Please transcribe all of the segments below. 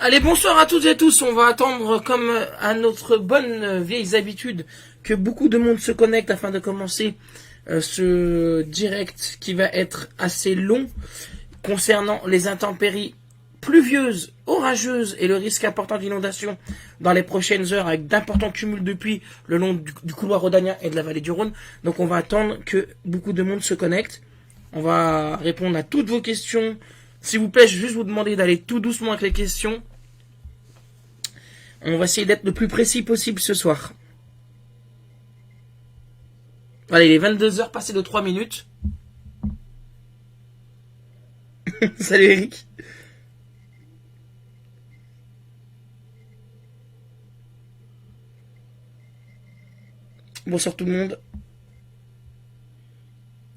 Allez, bonsoir à toutes et à tous. On va attendre, comme à notre bonne vieille habitude, que beaucoup de monde se connecte afin de commencer ce direct qui va être assez long concernant les intempéries pluvieuses, orageuses et le risque important d'inondation dans les prochaines heures avec d'importants cumuls de pluie le long du couloir rhodanien et de la vallée du Rhône. Donc on va attendre que beaucoup de monde se connecte. On va répondre à toutes vos questions. S'il vous plaît, je vais juste vous demander d'aller tout doucement avec les questions. On va essayer d'être le plus précis possible ce soir. Allez, il est 22h passé de 3 minutes. Salut Eric. Bonsoir tout le monde.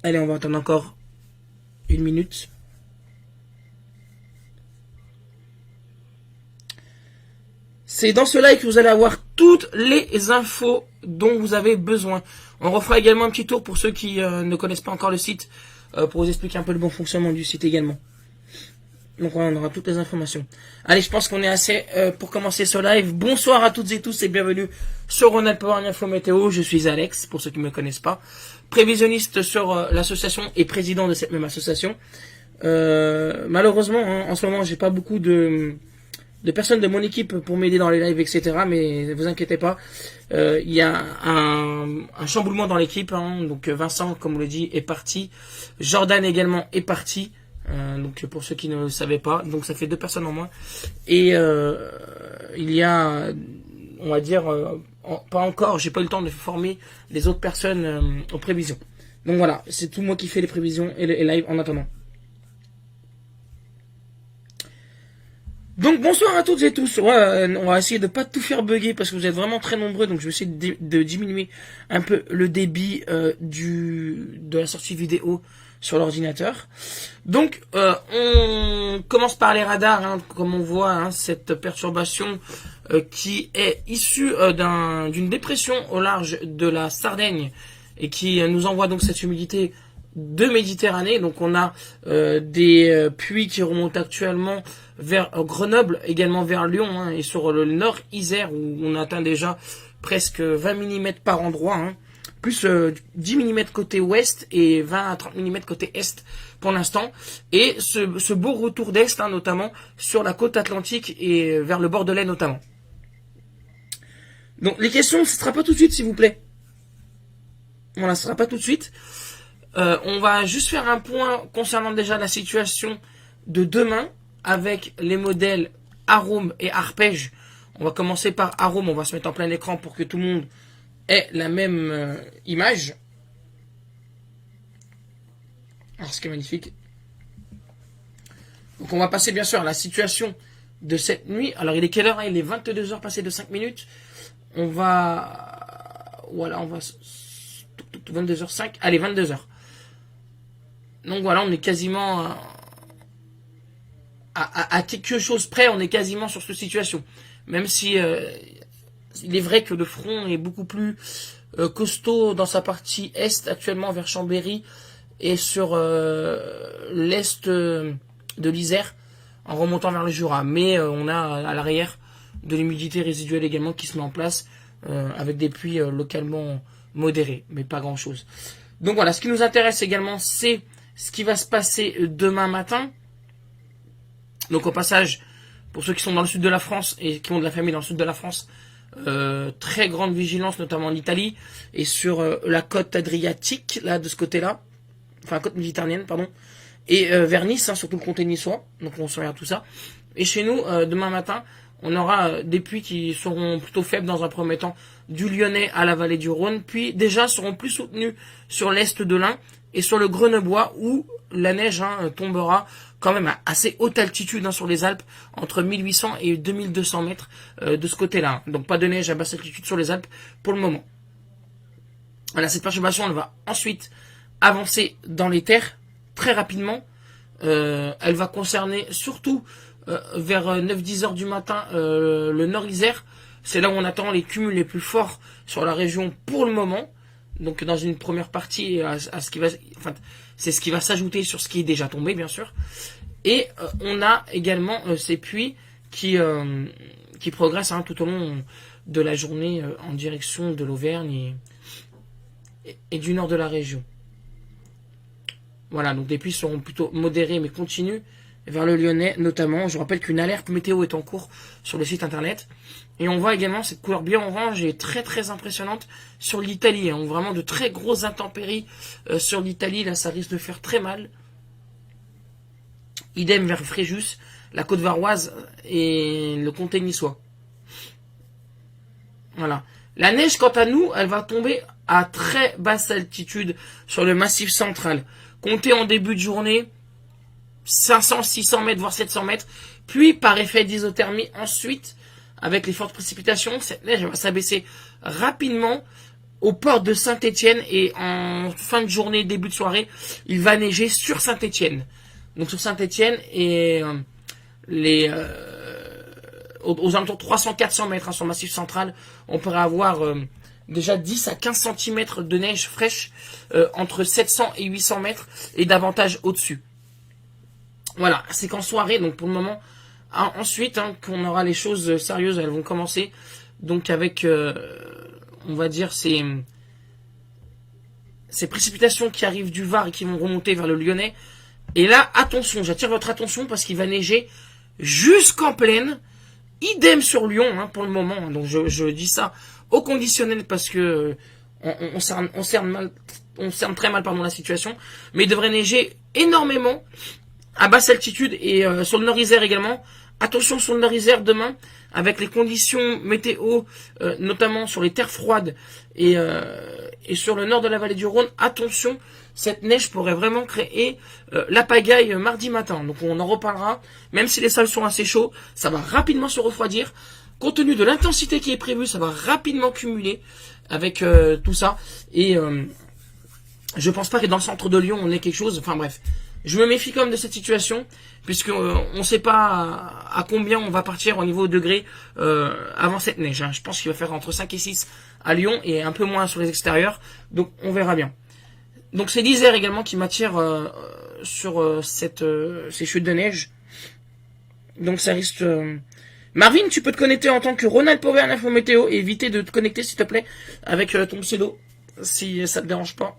Allez, on va attendre encore 1 minute. C'est dans ce live que vous allez avoir toutes les infos dont vous avez besoin. On refera également un petit tour pour ceux qui ne connaissent pas encore le site, pour vous expliquer un peu le bon fonctionnement du site également. Donc voilà, on aura toutes les informations. Allez, je pense qu'on est assez pour commencer ce live. Bonsoir à toutes et tous et bienvenue sur Ronald Power Info Météo. Je suis Alex, pour ceux qui ne me connaissent pas. Prévisionniste sur l'association et président de cette même association. Malheureusement, hein, en ce moment, j'ai pas beaucoup de personnes de mon équipe pour m'aider dans les lives, etc. Mais ne vous inquiétez pas, il y a un chamboulement dans l'équipe. Hein, donc Vincent, comme on l'a dit, est parti. Jordan également est parti. Donc pour ceux qui ne le savaient pas, donc ça fait 2 personnes en moins. Et il y a, on va dire, pas encore, j'ai pas eu le temps de former les autres personnes aux prévisions. Donc voilà, c'est tout moi qui fais les prévisions et les lives en attendant. Donc bonsoir à toutes et tous. Ouais, on va essayer de pas tout faire bugger parce que vous êtes vraiment très nombreux, donc je vais essayer de diminuer un peu le débit de la sortie vidéo sur l'ordinateur. Donc on commence par les radars, hein, comme on voit, hein, cette perturbation qui est issue d'une dépression au large de la Sardaigne et qui nous envoie donc cette humidité de Méditerranée. Donc on a des pluies qui remontent actuellement vers Grenoble, également vers Lyon, hein, et sur le nord Isère où on atteint déjà presque 20 mm par endroit, hein, plus 10 mm côté ouest et 20 à 30 mm côté est pour l'instant, et ce beau retour d'est, hein, notamment sur la côte atlantique et vers le Bordelais notamment. Donc les questions, ce sera pas tout de suite s'il vous plaît. Voilà, ce sera pas tout de suite. On va juste faire un point concernant déjà la situation de demain avec les modèles Arome et Arpège. On va commencer par Arome, on va se mettre en plein écran pour que tout le monde ait la même image. Alors ce qui est magnifique. Donc on va passer bien sûr à la situation de cette nuit. Alors il est quelle heure, hein? Il est 22h passé de 5 minutes. On va... Voilà, on va... 22h05. Allez, 22h. Donc voilà, on est quasiment à quelque chose près, on est quasiment sur cette situation. Même si il est vrai que le front est beaucoup plus costaud dans sa partie est actuellement vers Chambéry et sur l'est de l'Isère en remontant vers le Jura. Mais on a à l'arrière de l'humidité résiduelle également qui se met en place avec des pluies localement modérées, mais pas grand chose. Donc voilà, ce qui nous intéresse également, c'est ce qui va se passer demain matin. Donc au passage, pour ceux qui sont dans le sud de la France et qui ont de la famille dans le sud de la France, très grande vigilance, notamment en Italie et sur la côte adriatique, là de ce côté-là, enfin la côte méditerranéenne, pardon, et vers Nice, hein, surtout le comté niçois. Donc on se regarde tout ça. Et chez nous, demain matin, on aura des pluies qui seront plutôt faibles dans un premier temps, du Lyonnais à la vallée du Rhône, puis déjà seront plus soutenues sur l'est de l'Ain et sur le Grenebois où la neige, hein, tombera quand même à assez haute altitude, hein, sur les Alpes, entre 1800 et 2200 mètres de ce côté-là. Donc pas de neige à basse altitude sur les Alpes pour le moment. Voilà, cette perturbation, elle va ensuite avancer dans les terres très rapidement. Elle va concerner surtout vers 9-10 heures du matin le nord Isère. C'est là où on attend les cumuls les plus forts sur la région pour le moment. Donc dans une première partie, à ce qui va, enfin, c'est ce qui va s'ajouter sur ce qui est déjà tombé, bien sûr. Et on a également ces pluies qui progresse hein, tout au long de la journée en direction de l'Auvergne et du nord de la région. Voilà, donc des pluies seront plutôt modérées mais continues vers le Lyonnais notamment. Je rappelle qu'une alerte météo est en cours sur le site internet. Et on voit également cette couleur bien orange est très très impressionnante sur l'Italie. On voit vraiment de très grosses intempéries sur l'Italie. Là, ça risque de faire très mal. Idem vers Fréjus, la côte varoise et le comté niçois. Voilà. La neige, quant à nous, elle va tomber à très basse altitude sur le massif central. Comptez en début de journée 500, 600 mètres, voire 700 mètres. Puis, par effet d'isothermie, ensuite, avec les fortes précipitations, cette neige va s'abaisser rapidement au port de Saint-Étienne. Et en fin de journée, début de soirée, il va neiger sur Saint-Étienne. Donc sur Saint-Étienne et aux alentours de 300-400 mètres hein, sur le massif central, on pourrait avoir déjà 10 à 15 cm de neige fraîche entre 700 et 800 mètres et davantage au-dessus. Voilà, c'est qu'en soirée, donc pour le moment, hein, ensuite hein, qu'on aura les choses sérieuses, elles vont commencer, donc avec, on va dire, ces précipitations qui arrivent du Var et qui vont remonter vers le Lyonnais. Et là, attention, j'attire votre attention parce qu'il va neiger jusqu'en plaine. Idem sur Lyon hein, pour le moment. Donc je dis ça au conditionnel parce que on cerne très mal la situation. Mais il devrait neiger énormément à basse altitude et sur le Nord-Isère également. Attention sur le Nord-Isère demain avec les conditions météo, notamment sur les terres froides et sur le nord de la vallée du Rhône. Attention, cette neige pourrait vraiment créer la pagaille mardi matin. Donc on en reparlera. Même si les sols sont assez chauds, ça va rapidement se refroidir. Compte tenu de l'intensité qui est prévue, ça va rapidement cumuler avec tout ça. Et je pense pas que dans le centre de Lyon, on ait quelque chose. Enfin bref, je me méfie quand même de cette situation, puisque on ne sait pas à combien on va partir au niveau degrés avant cette neige. Hein. Je pense qu'il va faire entre 5 et 6 à Lyon et un peu moins sur les extérieurs. Donc on verra bien. Donc c'est l'Isère également qui m'attire sur ces chutes de neige. Donc ça risque... Marvin, tu peux te connecter en tant que Ronald Power Info Météo et éviter de te connecter s'il te plaît avec ton pseudo, si ça te dérange pas.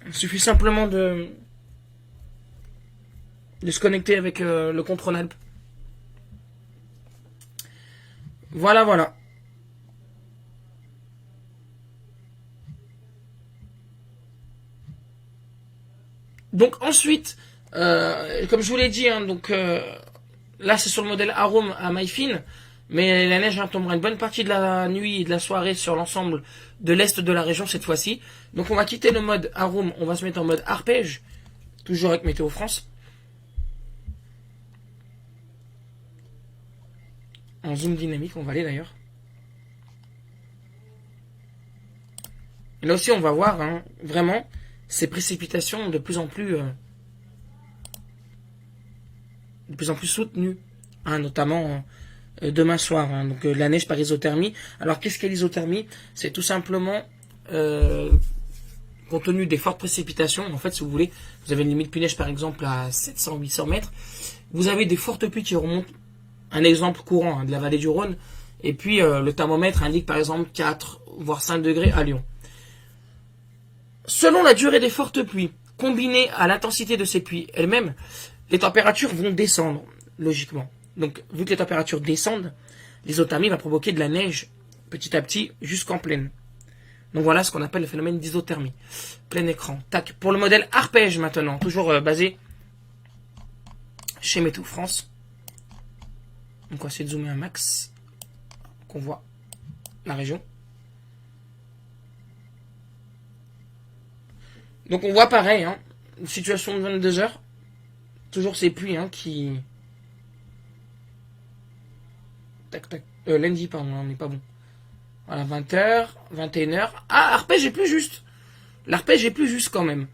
Il suffit simplement de se connecter avec le compte Ronald. Voilà, voilà. Donc ensuite, comme je vous l'ai dit, hein, donc là c'est sur le modèle Arôme à Maïfine, mais la neige tombera une bonne partie de la nuit et de la soirée sur l'ensemble de l'est de la région cette fois-ci. Donc on va quitter le mode Arôme, on va se mettre en mode arpège, toujours avec Météo France. En zoom dynamique, on va aller d'ailleurs. Et là aussi on va voir hein, vraiment ces précipitations de plus en plus soutenues, hein, notamment demain soir. Hein, donc la neige par isothermie. Alors qu'est-ce qu'est l'isothermie? C'est tout simplement compte tenu des fortes précipitations. En fait, si vous voulez, vous avez une limite pluie neige par exemple à 700-800 mètres. Vous avez des fortes pluies qui remontent. Un exemple courant hein, de la vallée du Rhône. Et puis le thermomètre indique par exemple 4 voire 5 degrés à Lyon. Selon la durée des fortes pluies, combinée à l'intensité de ces pluies elles-mêmes, les températures vont descendre, logiquement. Donc, vu que les températures descendent, l'isothermie va provoquer de la neige, petit à petit, jusqu'en plaine. Donc voilà ce qu'on appelle le phénomène d'isothermie. Plein écran. Tac. Pour le modèle arpège maintenant, toujours basé chez Météo France. Donc on va essayer de zoomer un max, qu'on voit la région. Donc on voit pareil, hein, une situation de 22 heures. Toujours ces pluies hein, qui... Tac, tac. Lundi, pardon, on n'est pas bon. Voilà, 20h, 21h. Ah, arpège est plus juste. L'arpège est plus juste quand même.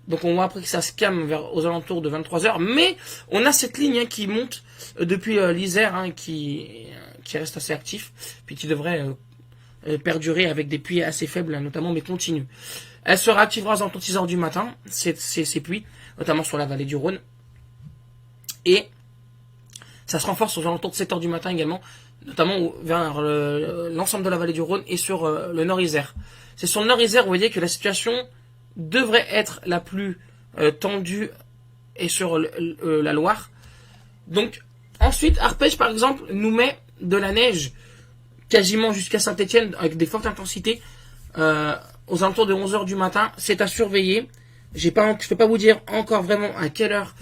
Donc on voit après que ça se calme aux alentours de 23h. Mais on a cette ligne hein, qui monte depuis l'Isère, hein, qui reste assez actif. Puis qui devrait perdurer avec des pluies assez faibles, notamment mais continues. Elle se réactivera aux alentours de 6h du matin, ces pluies, notamment sur la vallée du Rhône. Et Ça se renforce aux alentours de 7 heures du matin également, notamment vers l'ensemble de la vallée du Rhône et sur le Nord-Isère. C'est sur le Nord-Isère, vous voyez que la situation devrait être la plus tendue et sur la Loire. Donc, ensuite, Arpège, par exemple, nous met de la neige quasiment jusqu'à Saint-Étienne avec des fortes intensités aux alentours de 11 heures du matin. C'est à surveiller. Je peux pas vous dire encore vraiment à quelle heure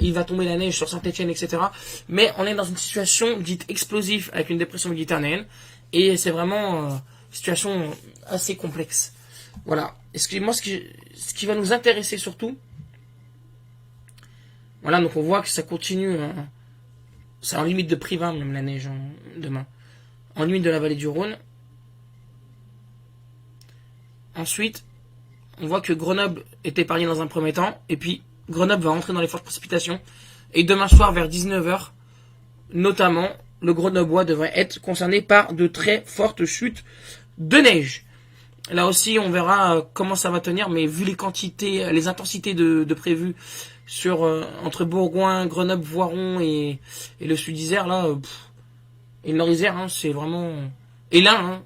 il va tomber la neige sur Saint-Étienne, etc. Mais on est dans une situation dite explosive avec une dépression méditerranéenne. Et c'est vraiment une situation assez complexe. Voilà. Et ce qui va nous intéresser surtout, voilà, donc on voit que ça continue. Hein. C'est en limite de prix 20 même la neige demain. En limite de la vallée du Rhône. Ensuite, on voit que Grenoble est épargné dans un premier temps. Et puis, Grenoble va rentrer dans les fortes précipitations. Et demain soir, vers 19 heures, notamment, le Grenoblois devrait être concerné par de très fortes chutes de neige. Là aussi, on verra comment ça va tenir. Mais vu les quantités, les intensités de prévues sur entre Bourgoin, Grenoble, Voiron et le Sud-Isère, là, et le Nord-Isère, hein, c'est vraiment... Et l'Ain,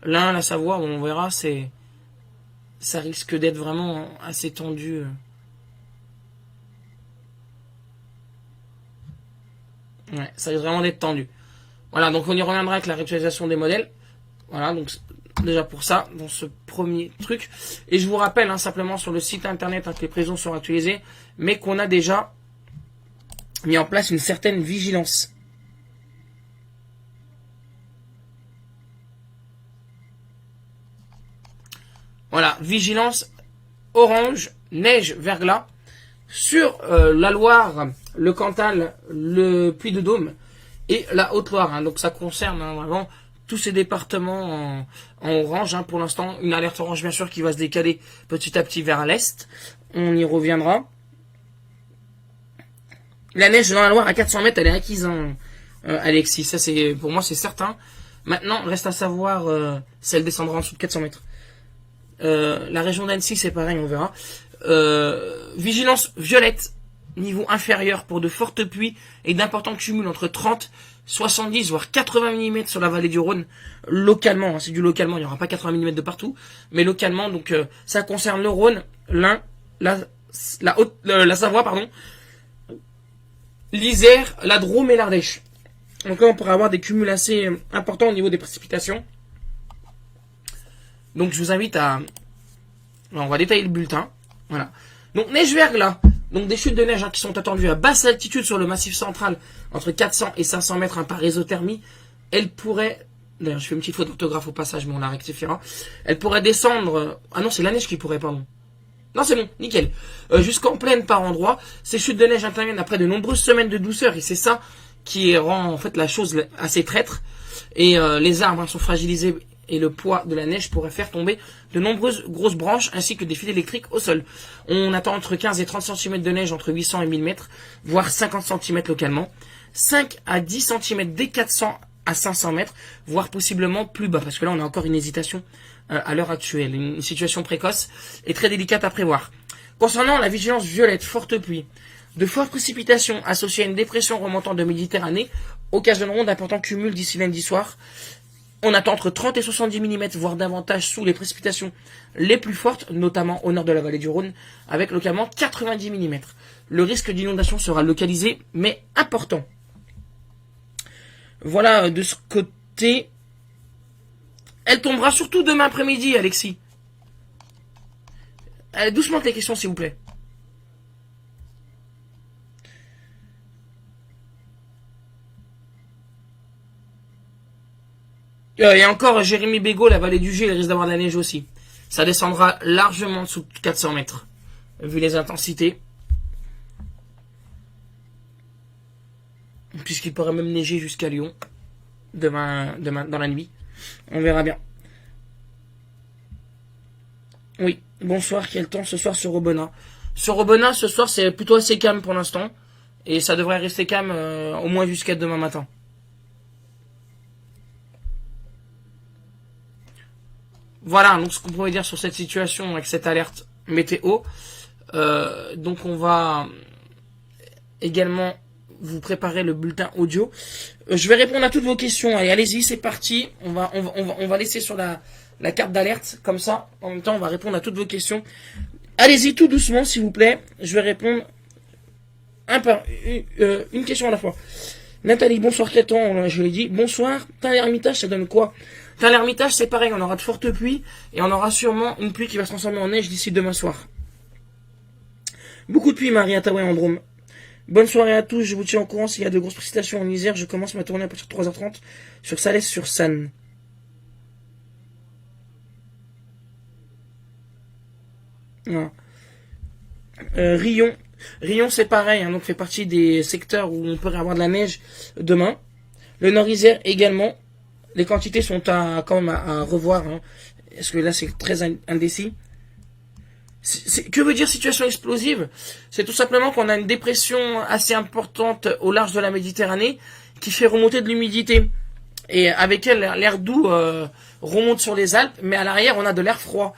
la Savoie, on verra, ça risque d'être vraiment assez tendu. Ouais, ça risque vraiment d'être tendu. Voilà, donc on y reviendra avec la réactualisation des modèles. Voilà, donc déjà pour ça, dans ce premier truc. Et je vous rappelle, simplement sur le site internet que les prévisions sont actualisées, mais qu'on a déjà mis en place une certaine vigilance. Voilà, vigilance orange, neige, verglas, sur la Loire, le Cantal, le Puy-de-Dôme et la Haute-Loire. Donc ça concerne vraiment tous ces départements en orange. Pour l'instant, une alerte orange bien sûr qui va se décaler petit à petit vers l'est. On y reviendra. La neige dans la Loire à 400 mètres, elle est acquise, Alexis. Ça, pour moi, c'est certain. Maintenant, reste à savoir si elle descendra en dessous de 400 mètres. La région d'Annecy, c'est pareil, on verra. Vigilance violette, niveau inférieur pour de fortes pluies et d'importants cumuls entre 30, 70 voire 80 mm sur la vallée du Rhône. Localement, c'est du localement, il n'y aura pas 80 mm de partout, mais localement, donc ça concerne le Rhône, l'Ain, la Savoie, pardon, l'Isère, la Drôme et l'Ardèche. Donc là, on pourrait avoir des cumuls assez importants au niveau des précipitations. Donc je vous invite à... On va détailler le bulletin. Voilà. Donc neige verglas. Donc des chutes de neige qui sont attendues à basse altitude sur le massif central, entre 400 et 500 mètres par ésothermie. Elle pourrait... D'ailleurs, je fais une petite faute d'orthographe au passage, mais on la rectifiera. Elle pourrait descendre... Ah non, c'est la neige qui pourrait, pardon. Non, c'est bon, nickel. Jusqu'en plaine par endroits. Ces chutes de neige interviennent après de nombreuses semaines de douceur. Et c'est ça qui rend en fait la chose assez traître. Et les arbres sont fragilisés. Et le poids de la neige pourrait faire tomber de nombreuses grosses branches ainsi que des fils électriques au sol. On attend entre 15 et 30 cm de neige entre 800 et 1000 mètres, voire 50 cm localement. 5 à 10 cm dès 400 à 500 mètres, voire possiblement plus bas, parce que là on a encore une hésitation à l'heure actuelle. Une situation précoce et très délicate à prévoir. Concernant la vigilance violette, forte pluie, de fortes précipitations associées à une dépression remontant de Méditerranée occasionneront d'importants cumuls d'ici lundi soir. On attend entre 30 et 70 mm, voire davantage sous les précipitations les plus fortes, notamment au nord de la vallée du Rhône, avec localement 90 mm. Le risque d'inondation sera localisé, mais important. Voilà, de ce côté. Elle tombera surtout demain après-midi, Alexis. Allez, doucement avec les questions, s'il vous plaît. Et encore, Jérémy Bégaud, la vallée du G, il risque d'avoir de la neige aussi. Ça descendra largement sous 400 mètres, vu les intensités. Puisqu'il pourrait même neiger jusqu'à Lyon, demain dans la nuit. On verra bien. Oui, bonsoir, quel temps ce soir sur Aubenas? Sur Aubenas, ce soir, c'est plutôt assez calme pour l'instant. Et ça devrait rester calme au moins jusqu'à demain matin. Voilà, donc ce qu'on pourrait dire sur cette situation avec cette alerte météo. Donc on va également vous préparer le bulletin audio. Je vais répondre à toutes vos questions. Allez, allez-y, c'est parti. On va laisser sur la carte d'alerte, comme ça. En même temps, on va répondre à toutes vos questions. Allez-y tout doucement, s'il vous plaît. Je vais répondre une question à la fois. Nathalie, bonsoir Cléton, je l'ai dit. Bonsoir. T'as l'Ermitage, ça donne quoi? T'as l'Ermitage, c'est pareil, on aura de fortes pluies et on aura sûrement une pluie qui va se transformer en neige d'ici demain soir. Beaucoup de pluie, Marie, à Taoué, en Drôme. Bonne soirée à tous, je vous tiens au courant s'il y a de grosses précipitations en Isère. Je commence ma tournée à partir de 3h30 sur Salès-sur-Sanne. Voilà. Rion. Rion, c'est pareil, hein, donc fait partie des secteurs où on pourrait avoir de la neige demain. Le Nord-Isère également. Les quantités sont quand même à revoir, hein, parce que là c'est très indécis. Que veut dire situation explosive? C'est tout simplement qu'on a une dépression assez importante au large de la Méditerranée qui fait remonter de l'humidité. Et avec elle, l'air doux remonte sur les Alpes, mais à l'arrière, on a de l'air froid.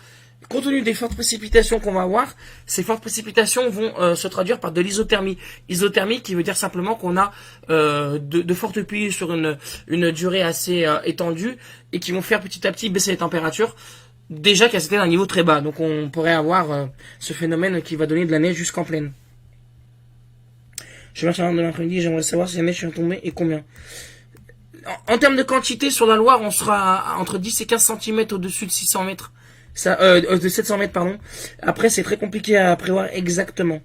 Compte tenu des fortes précipitations qu'on va avoir, ces fortes précipitations vont se traduire par de l'isothermie. Isothermie qui veut dire simplement qu'on a de fortes pluies sur une durée assez étendue et qui vont faire petit à petit baisser les températures. Déjà qu'elles étaient à un niveau très bas. Donc on pourrait avoir ce phénomène qui va donner de la neige jusqu'en plaine. Je marche à de l'après-midi, j'aimerais savoir si la neige est tombée et combien. En termes de quantité, sur la Loire, on sera entre 10 et 15 cm au-dessus de 600 mètres. Ça, de 700 mètres, pardon. Après, c'est très compliqué à prévoir exactement.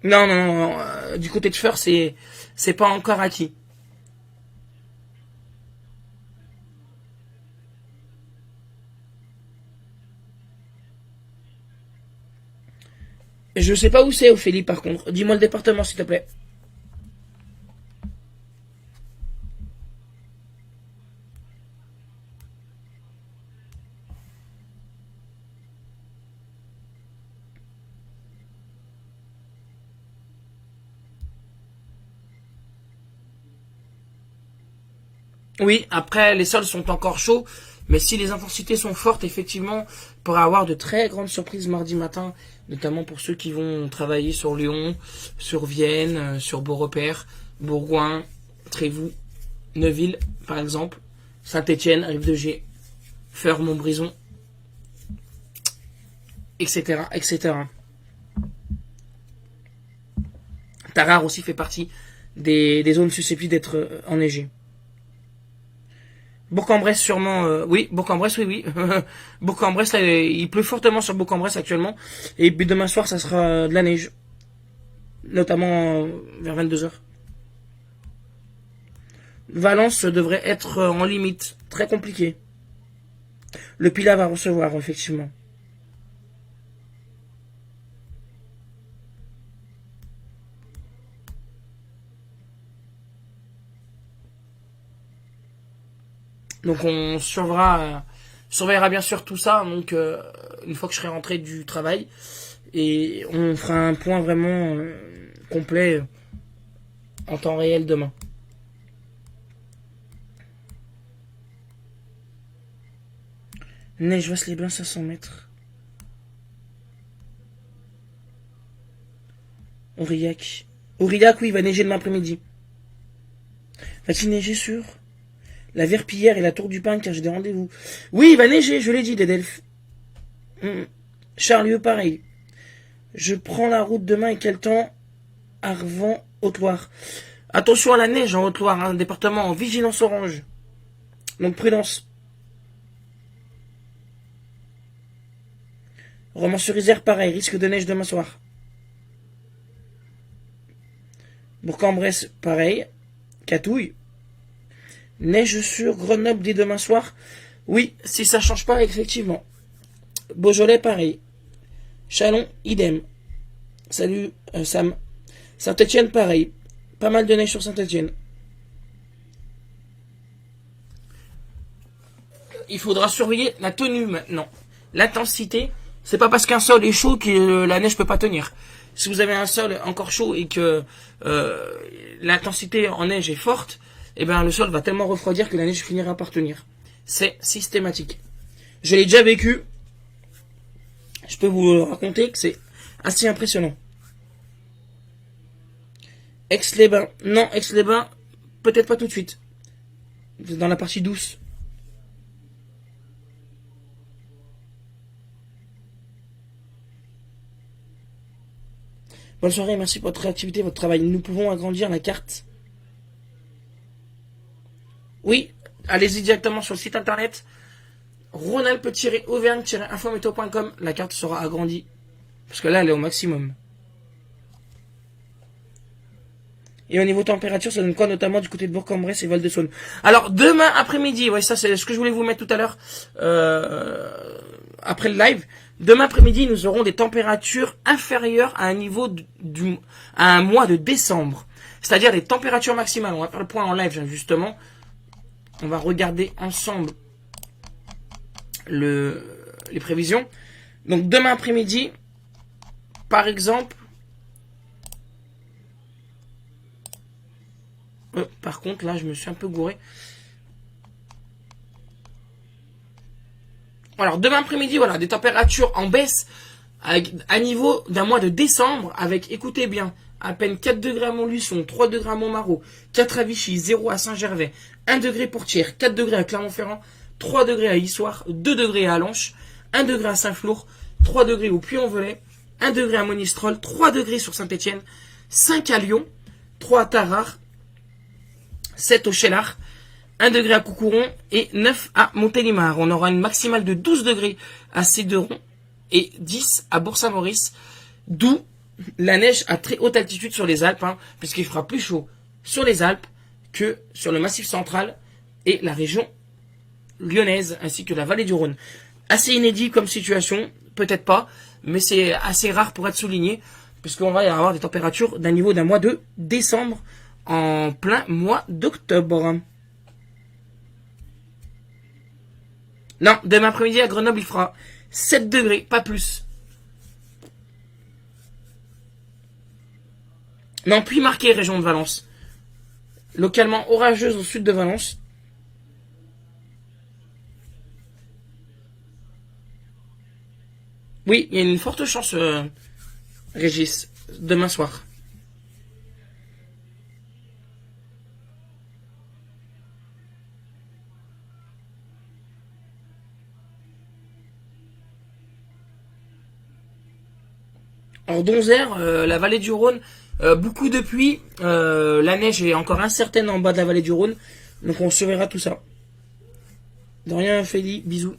Non. Du côté de Feur, c'est pas encore acquis. Je sais pas où c'est, Ophélie, par contre. Dis-moi le département, s'il te plaît. Oui, après, les sols sont encore chauds, mais si les intensités sont fortes, effectivement, on pourra avoir de très grandes surprises mardi matin, notamment pour ceux qui vont travailler sur Lyon, sur Vienne, sur Beaurepaire, Bourgoin, Trévoux, Neuville, par exemple, Saint-Étienne, Rive-de-Gier, Feur, Montbrison, etc., etc. Tarare aussi fait partie des zones susceptibles d'être enneigées. Bourg-en-Bresse sûrement, oui, Bourg-en-Bresse, oui. Bourg-en-Bresse, là, il pleut fortement sur Bourg-en-Bresse actuellement. Et puis demain soir, ça sera de la neige. Notamment vers 22h. Valence devrait être en limite. Très compliqué. Le Pilat va recevoir, effectivement. Donc on surveillera bien sûr tout ça. Donc une fois que je serai rentré du travail, et on fera un point vraiment complet en temps réel demain. Neige Vasse-les-Bains 500 mètres. Aurillac. Aurillac, oui, il va neiger demain après-midi. Va-t-il neiger sur la Verpillière et la Tour du Pin car j'ai des rendez-vous? Oui, il va neiger, je l'ai dit, des Delphes. Charlieu, pareil. Je prends la route demain et quel temps? Arvent, Haute-Loire. Attention à la neige en Haute-Loire, hein, département en vigilance orange. Donc prudence. Romans-sur-Isère, pareil, risque de neige demain soir. Bourg-en-Bresse, pareil. Catouille. Neige sur Grenoble dès demain soir. Oui, si ça change pas, effectivement. Beaujolais, pareil. Chalon, idem. Salut, Sam. Saint-Étienne, pareil. Pas mal de neige sur Saint-Étienne. Il faudra surveiller la tenue maintenant. L'intensité, c'est pas parce qu'un sol est chaud que la neige peut pas tenir. Si vous avez un sol encore chaud et que l'intensité en neige est forte, eh ben le sol va tellement refroidir que la neige finira par tenir. C'est systématique. Je l'ai déjà vécu. Je peux vous raconter que c'est assez impressionnant. Aix-les-Bains. Non, Aix-les-Bains, peut-être pas tout de suite. C'est dans la partie douce. Bonne soirée, merci pour votre réactivité, votre travail. Nous pouvons agrandir la carte. Oui, allez-y directement sur le site internet Rhône-Alpes-Auvergne-Infométéo.com. La carte sera agrandie. Parce que là, elle est au maximum. Et au niveau température, ça donne quoi, notamment du côté de Bourg-en-Bresse et Val-de-Saône? Alors, demain après-midi, ouais, ça c'est ce que je voulais vous mettre tout à l'heure, après le live. Demain après-midi, nous aurons des températures inférieures à un niveau à un mois de décembre. C'est-à-dire des températures maximales. On va faire le point en live, justement. On va regarder ensemble les prévisions. Donc, demain après-midi, par exemple, par contre, là, je me suis un peu gouré. Alors, demain après-midi, voilà, des températures en baisse à niveau d'un mois de décembre avec, écoutez bien, à peine 4 degrés à Montluçon, 3 degrés à Montmarault, 4 à Vichy, 0 à Saint-Gervais, 1 degré pour Thiers, 4 degrés à Clermont-Ferrand, 3 degrés à Issoire, 2 degrés à Allanche, 1 degré à Saint-Flour, 3 degrés au Puy-en-Velay, 1 degré à Monistrol, 3 degrés sur Saint-Étienne, 5 à Lyon, 3 à Tarare, 7 au Cheylard, 1 degré à Coucouron et 9 à Montélimar. On aura une maximale de 12 degrés à Céderon et 10 à Bourg-Saint-Maurice, d'où la neige à très haute altitude sur les Alpes, puisqu'il fera plus chaud sur les Alpes que sur le Massif central et la région lyonnaise, ainsi que la vallée du Rhône. Assez inédit comme situation, peut-être pas, mais c'est assez rare pour être souligné, puisqu'on va y avoir des températures d'un niveau d'un mois de décembre en plein mois d'octobre. Non, demain après-midi à Grenoble, il fera 7 degrés, pas plus. Non, puis marqué région de Valence. Localement orageuse au sud de Valence. Oui, il y a une forte chance, Régis, demain soir. En Donzère, la vallée du Rhône, beaucoup de pluie. La neige est encore incertaine en bas de la vallée du Rhône. Donc on surveillera tout ça. De rien, Feli, bisous.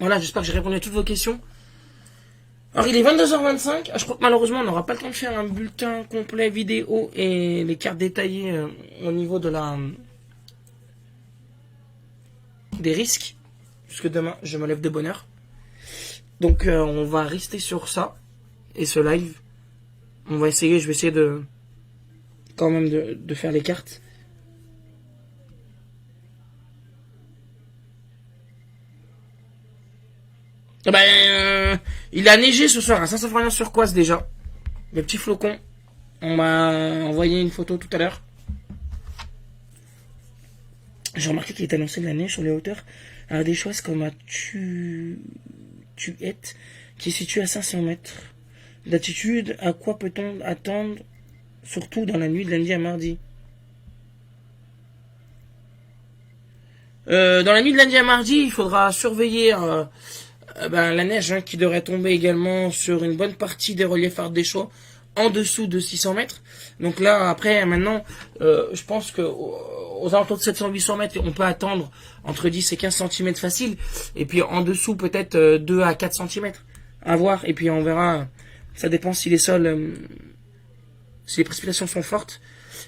Voilà, j'espère que j'ai répondu à toutes vos questions. Alors il est 22h25, je crois que malheureusement on n'aura pas le temps de faire un bulletin complet vidéo et les cartes détaillées au niveau de des risques, puisque demain je me lève de bonne heure. Donc on va rester sur ça et ce live. On va essayer, je vais essayer de quand même de faire les cartes. Il a neigé ce soir à Saint-Symphorien-sur-Coise déjà. Les petits flocons. On m'a envoyé une photo tout à l'heure. J'ai remarqué qu'il est annoncé de la neige sur les hauteurs à des choses comme à Tuette, qui est situé à 500 mètres d'altitude. À quoi peut-on attendre, surtout dans la nuit de lundi à mardi? Dans la nuit de lundi à mardi, il faudra surveiller la neige qui devrait tomber également sur une bonne partie des reliefs ardéchois en dessous de 600 mètres. Donc là, après, maintenant, je pense que aux alentours de 700-800 mètres, on peut attendre entre 10 et 15 cm facile. Et puis en dessous, peut-être 2 à 4 cm. À voir. Et puis on verra. Ça dépend si les sols, si les précipitations sont fortes.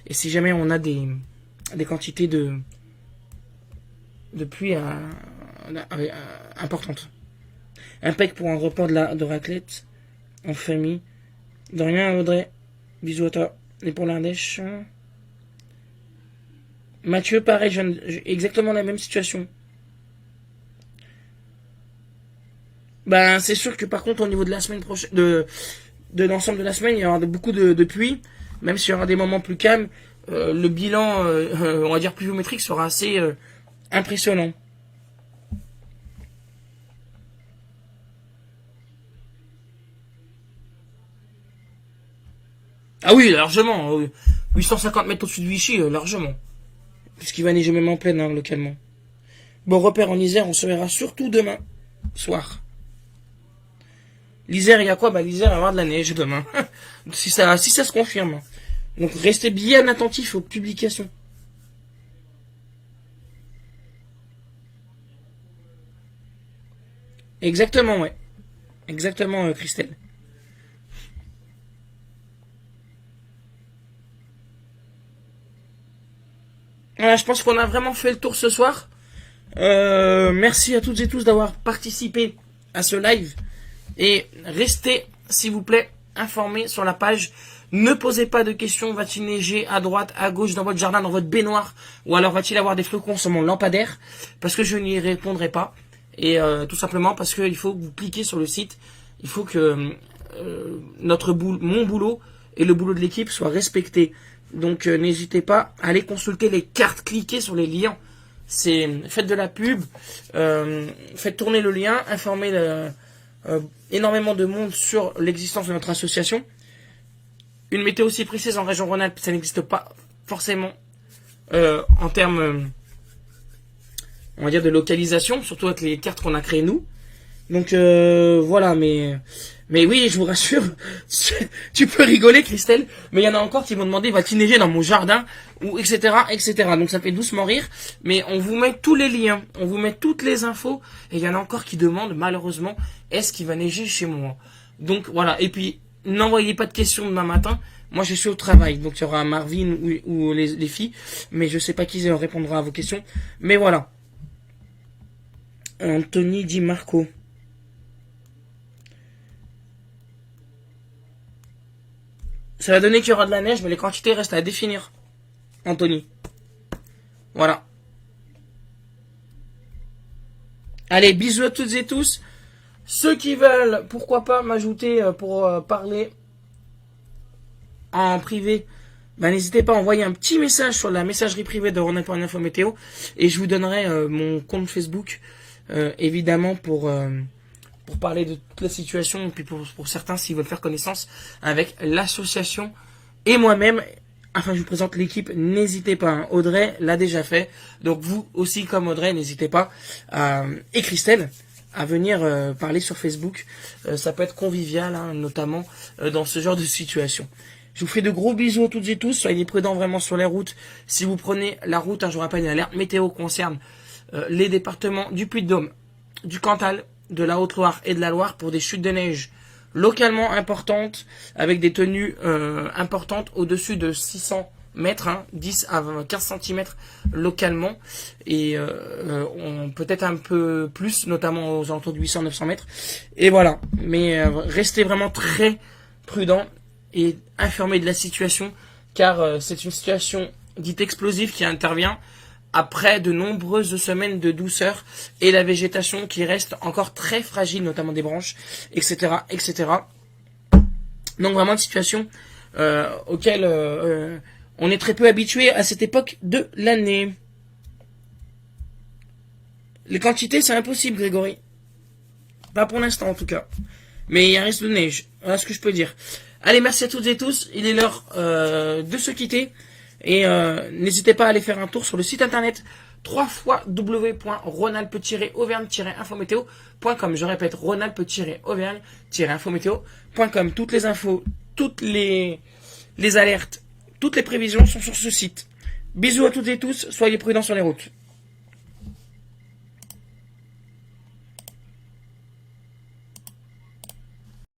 Et si jamais on a des quantités de pluie importantes. Impec pour un repas de raclette en famille. De rien, Audrey. Bisous à toi. Et pour l'Ardèche, Mathieu, pareil, exactement la même situation. Ben, c'est sûr que par contre, au niveau de la semaine prochaine, de l'ensemble de la semaine, il y aura beaucoup de pluie. Même s'il y aura des moments plus calmes, le bilan, on va dire pluviométrique, sera assez impressionnant. Ah oui, largement. 850 mètres au-dessus de Vichy, largement. Puisqu'il va neiger même en pleine, hein, localement. Bon, repère en Isère, on se verra surtout demain soir. L'Isère, il y a quoi? Bah, l'Isère, il va y avoir de la neige demain. si ça se confirme. Donc, restez bien attentifs aux publications. Exactement, ouais. Exactement, Christelle. Voilà, je pense qu'on a vraiment fait le tour ce soir. Merci à toutes et tous d'avoir participé à ce live. Et restez, s'il vous plaît, informés sur la page. Ne posez pas de questions. Va-t-il neiger à droite, à gauche, dans votre jardin, dans votre baignoire? Ou alors va-t-il avoir des flocons sur mon lampadaire? Parce que je n'y répondrai pas. Et tout simplement parce qu'il faut que vous cliquez sur le site. Il faut que mon boulot et le boulot de l'équipe soient respectés. Donc n'hésitez pas à aller consulter les cartes, cliquez sur les liens. Faites de la pub, faites tourner le lien, informez énormément de monde sur l'existence de notre association. Une météo aussi précise en région Rhône-Alpes, ça n'existe pas forcément en termes, on va dire, de localisation, surtout avec les cartes qu'on a créées nous. Donc voilà, mais oui, je vous rassure, tu peux rigoler, Christelle, mais il y en a encore qui m'ont demandé, va-t-il neiger dans mon jardin, ou etc., etc. Donc ça fait doucement rire, mais on vous met tous les liens, on vous met toutes les infos, et il y en a encore qui demandent, malheureusement, est-ce qu'il va neiger chez moi? Donc voilà, et puis, n'envoyez pas de questions demain matin, moi je suis au travail, donc il y aura Marvin ou les filles, mais je sais pas qui répondra à vos questions, mais voilà. Anthony Di Marco. Ça va donner qu'il y aura de la neige, mais les quantités restent à définir. Anthony. Voilà. Allez, bisous à toutes et tous. Ceux qui veulent, pourquoi pas m'ajouter pour parler en privé, bah, n'hésitez pas à envoyer un petit message sur la messagerie privée de Rhône-Alpes Météo et je vous donnerai mon compte Facebook, évidemment, pour parler de toute la situation, et puis pour certains s'ils veulent faire connaissance avec l'association et moi-même. Enfin, je vous présente l'équipe, n'hésitez pas, hein. Audrey l'a déjà fait, donc vous aussi comme Audrey, n'hésitez pas, et Christelle, à venir parler sur Facebook. Ça peut être convivial, hein, notamment dans ce genre de situation. Je vous fais de gros bisous à toutes et tous, soyez prudents vraiment sur les routes. Si vous prenez la route, hein, je vous rappelle, l'alerte météo concerne les départements du Puy-de-Dôme, du Cantal, de la Haute-Loire et de la Loire pour des chutes de neige localement importantes, avec des tenues importantes au-dessus de 600 mètres, hein, 10 à 15 cm localement, et peut-être un peu plus, notamment aux alentours de 800-900 mètres. Et voilà, mais restez vraiment très prudents et informés de la situation, car c'est une situation dite explosive qui intervient après de nombreuses semaines de douceur et la végétation qui reste encore très fragile, notamment des branches, etc., etc. Donc vraiment une situation auquel on est très peu habitué à cette époque de l'année. Les quantités, c'est impossible, Grégory. Pas pour l'instant, en tout cas. Mais il y a un risque de neige. Voilà ce que je peux dire. Allez, merci à toutes et tous. Il est l'heure de se quitter. Et n'hésitez pas à aller faire un tour sur le site internet www.rhône-alpes-auvergne-infométéo.com. Je répète, rhône-alpes-auvergne-infométéo.com. Toutes les infos, toutes les alertes, toutes les prévisions sont sur ce site. Bisous à toutes et tous, soyez prudents sur les routes.